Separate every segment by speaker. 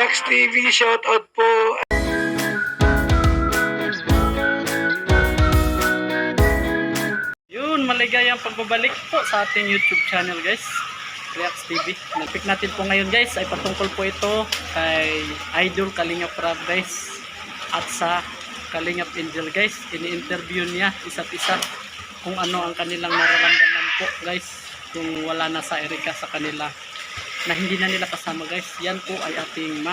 Speaker 1: Reax TV, shoutout po.
Speaker 2: Yun, maligayang pagbabalik po sa ating YouTube channel guys, Reax TV. Nagpick natin po ngayon guys ay patungkol po ito kay Idol Kalingap Rab guys at sa Kalingap Angel guys. Ini-interview niya isa't isa kung ano ang kanilang nararamdaman po guys kung wala na sa Erica sa kanila na hindi na nila kasama guys. Yan po ay ating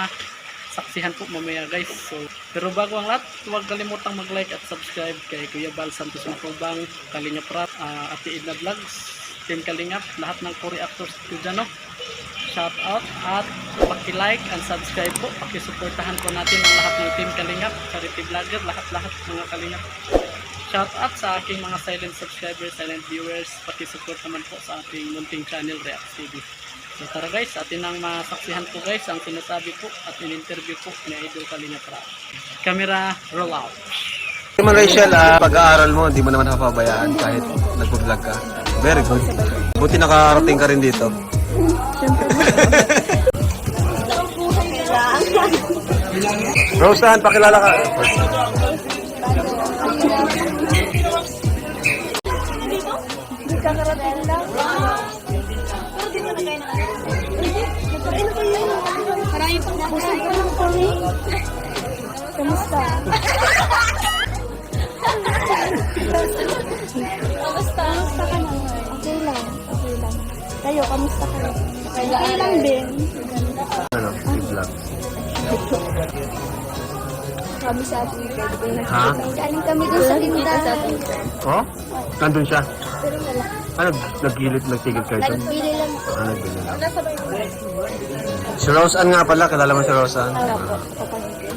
Speaker 2: saksihan po mamaya guys. So, pero bago ang lahat, huwag kalimutang mag-like at subscribe kay Kuya Bal Santos Matubang, Kalingap Rap, Ate Edna Vlogs, Team Kalingap, lahat ng co-reactors dyan, no? Shout out at paki-like and subscribe po, paki-supportahan po natin ang lahat ng Team Kalingap, charity vlogger, lahat-lahat mga Kalingap. Shout out sa aking mga silent subscribers, silent viewers, paki-support naman po sa ating munting channel Reax TV. So tara guys, atin ang masaksihan po guys ang sinasabi po at in-interview po ni Idol Kalingap Rap. Camera roll out.
Speaker 3: Naman Rachel, pag-aaral mo, hindi mo naman napapabayaan kahit nag-vlog ka. Very good. Buti nakarating ka rin dito. Roseanne, pakilala ka.
Speaker 4: Kakarating lang. Marami pang pusay ko lang kami. Kamusta? Kamusta? Kamusta ka naman? Okay lang. Okay lang. Kayo, kamusta ka? Okay lang din.
Speaker 3: Ano? I-vlog.
Speaker 4: Kami sa ating pwede.
Speaker 3: Ha?
Speaker 4: Galing kami dun sa tindahan.
Speaker 3: Oh? Nandun siya?
Speaker 4: Pero wala.
Speaker 3: Ano? Nagilid, nagtigil kayo doon?
Speaker 4: Nagbili lang.
Speaker 3: Nagbili lang. Si Roseanne nga pala, kilala mo si Roseanne?
Speaker 4: Wala po. Kapangin.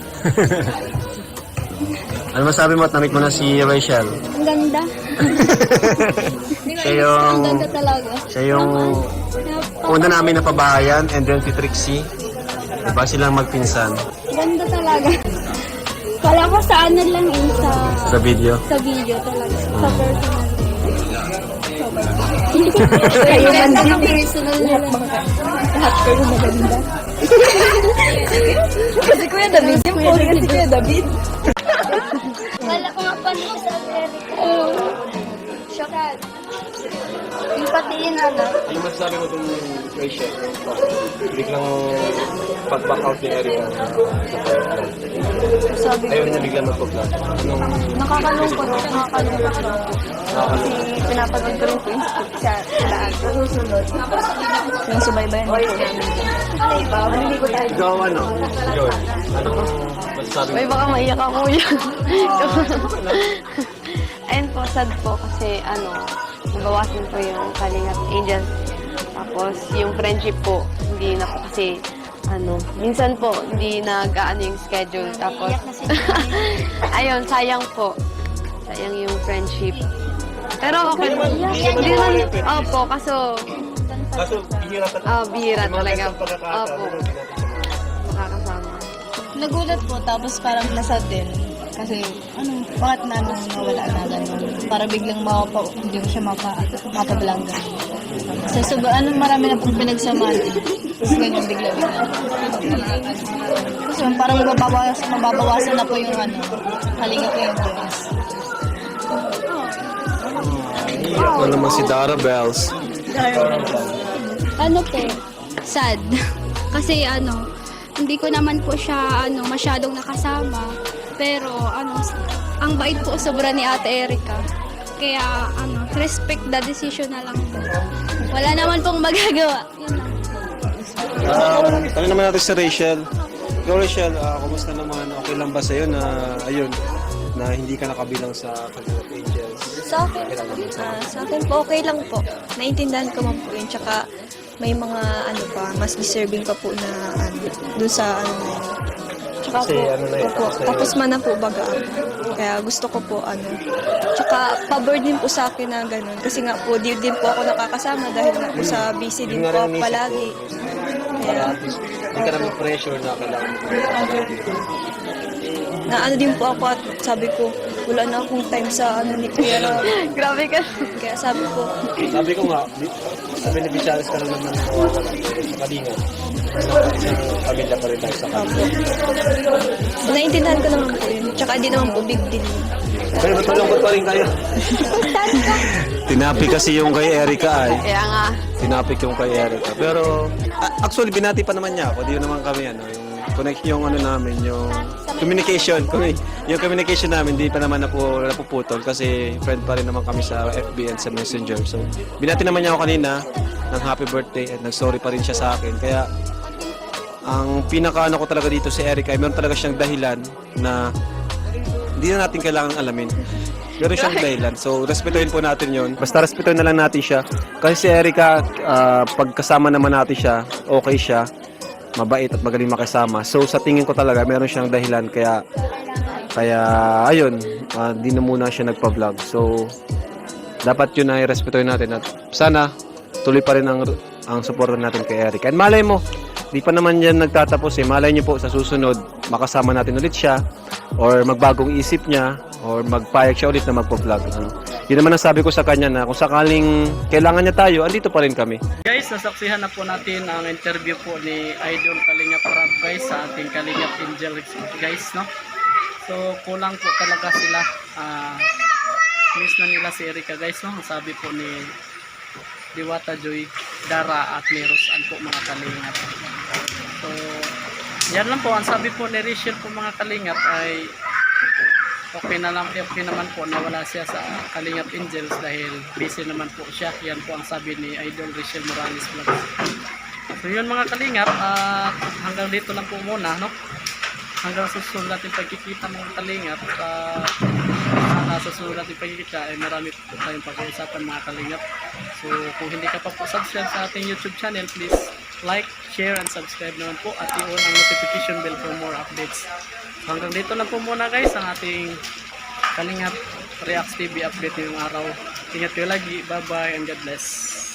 Speaker 3: Ano masabi mo at namit mo na si Rachel?
Speaker 4: Ang ganda.
Speaker 3: Siya yung...
Speaker 4: Ang ganda talaga.
Speaker 3: Siya yung una namin napabahayan, and then si Trixie. Diba silang magpinsan?
Speaker 4: Ganda talaga. Kala ko sa ano lang yun
Speaker 3: Sa video?
Speaker 4: sa video talaga. Sa personal. Kayo man din personal lahat mga lahat kayo maganda. Kasi Kuya David, yung post kasi Kuya David. Wala ko nga paano sa America. Shocked. Yung patiin ano.
Speaker 3: Ano masasabi mo itong Rachel? Biglang pag-back out ni Erica.
Speaker 4: Sabi ko,
Speaker 3: Ayaw niya biglang mag-vlog.
Speaker 4: nakakalungkot siya. Kasi pinapanood ko rin po yung script sa lahat. Yung subaybayan ko namin. Hindi ko tayo.
Speaker 3: Ikaw ano? Yun. Anong masasabi mo?
Speaker 5: May baka maiyak ako yan. Ayun po, sad po kasi nabawasan po yung Kalingap Angel. Tapos yung friendship po, hindi na po kasi minsan po, hindi nag-aano yung schedule. Tapos, ayun, sayang po. Sayang yung friendship. Pero okay naman. Hindi naman, opo, kaso
Speaker 3: bihira talaga.
Speaker 5: bihira talaga. Opo. Makakasama.
Speaker 6: Nagulat po, tapos parang nasad din. Kasi, bakit nawala na gano'n? Para biglang hindi mo siya mapablangga. So, marami na pong pinagsamahan. Tapos ganyan bigla-bigla. Kasi parang mababawasan na po yung Kalingap ko yung Diyos.
Speaker 3: Iyak na naman si Dara Bells.
Speaker 4: Ano po? Sad. Kasi hindi ko naman po siya masyadong nakasama. Pero ang bait po sobra ni Ate Erica. Kaya respect the decision na lang po. Wala naman pong magagawa. Yun lang.
Speaker 3: Tanong naman natin si Rachel. Ikaw Rachel, kumusta naman? Okay lang ba sa'yo na, ayun, na hindi ka nakabilang sa Kalingap Angels?
Speaker 6: Sa akin po, okay lang po. Naintindihan ko man po yun. Tsaka may mga mas deserving pa po na dun sa na yun. Tsaka
Speaker 3: Kasi
Speaker 6: po, tapos man na po baga ako. Kaya gusto ko po Tsaka pabor din po sa akin na ganun. Kasi nga po, di din po ako nakakasama dahil nga po sa busy din po ako palagi. Kaya,
Speaker 3: Hindi ka naman pressure na kailangan mo.
Speaker 6: na din po ako at sabi ko, wala na akong time sa ni Kuya Rob.
Speaker 5: Grabe ka.
Speaker 6: Kaya sabi ko,
Speaker 3: Sabi ko nga, sa beneficiaries ka lang naman sa Kalingap. Pamilya pa rin tayo sa
Speaker 6: Opo. Naintindihan ko naman po yun. Tsaka di naman po big deal.
Speaker 3: Pero ba't malungkot pa rin kayo? Tinapik kasi yung kay Erica ay.
Speaker 5: Kaya nga,
Speaker 3: Tinapik yung kay Erica. Pero, actually, binati pa naman niya ako. Di naman kami, yung connection, yung ano namin, yung communication. Yung communication namin, di pa naman napuputol kasi friend pa rin naman kami sa FB and sa Messenger. So, binati naman niya ako kanina ng happy birthday at nag-sorry pa rin siya sa akin. Kaya, ang pinaka-ano ko talaga dito si Erica ay meron talaga siyang dahilan na hindi na natin kailangang alamin. Meron siyang dahilan. So, respetuhin po natin yon. Basta respetuhin na lang natin siya. Kasi si Erica, pagkasama naman natin siya, okay siya, mabait at magaling makasama. So, sa tingin ko talaga, meron siyang dahilan. Kaya ayun, di na muna siya nagpa-vlog. So, dapat yun ay respetuhin natin. At sana, tuloy pa rin ang support natin kay Erica. And malay mo, di pa naman yan nagtatapos eh. Malay niyo po sa susunod, makasama natin ulit siya or magbagong isip niya or magpayag siya ulit na magpa-vlog. Yun naman ang sabi ko sa kanya na kung sakaling kailangan niya tayo, andito pa rin kami.
Speaker 2: Guys, nasaksihan na po natin ang interview po ni Idol Kalingap Rab guys sa ating Kalingap Angel guys, no? So, kulang po talaga sila. Miss na nila si Erica guys, no? Ang sabi po ni Diwata Joy, Dara at Meros po mga Kalingap. So, yan lang po. Ang sabi po ni Rachel po mga Kalingap ay okay naman po na wala siya sa Kalingap Angels dahil busy naman po siya. Yan po ang sabi ni Idol Rachel Morales Vlog. So yun mga Kalingap, hanggang dito lang po muna, no? Hanggang susunod natin pagkikita mga Kalingap. Sana susunod natin pagkikita ay marami po tayong pag-uusapan mga Kalingap. So kung hindi ka pa po subscribe sa ating YouTube channel, please like, share, and subscribe naman po at i-on ang notification bell for more updates. So, hanggang dito lang po muna guys ang ating Kalingap Reacts TV update ngayong araw. Ingat kayo lagi. Bye bye and God bless.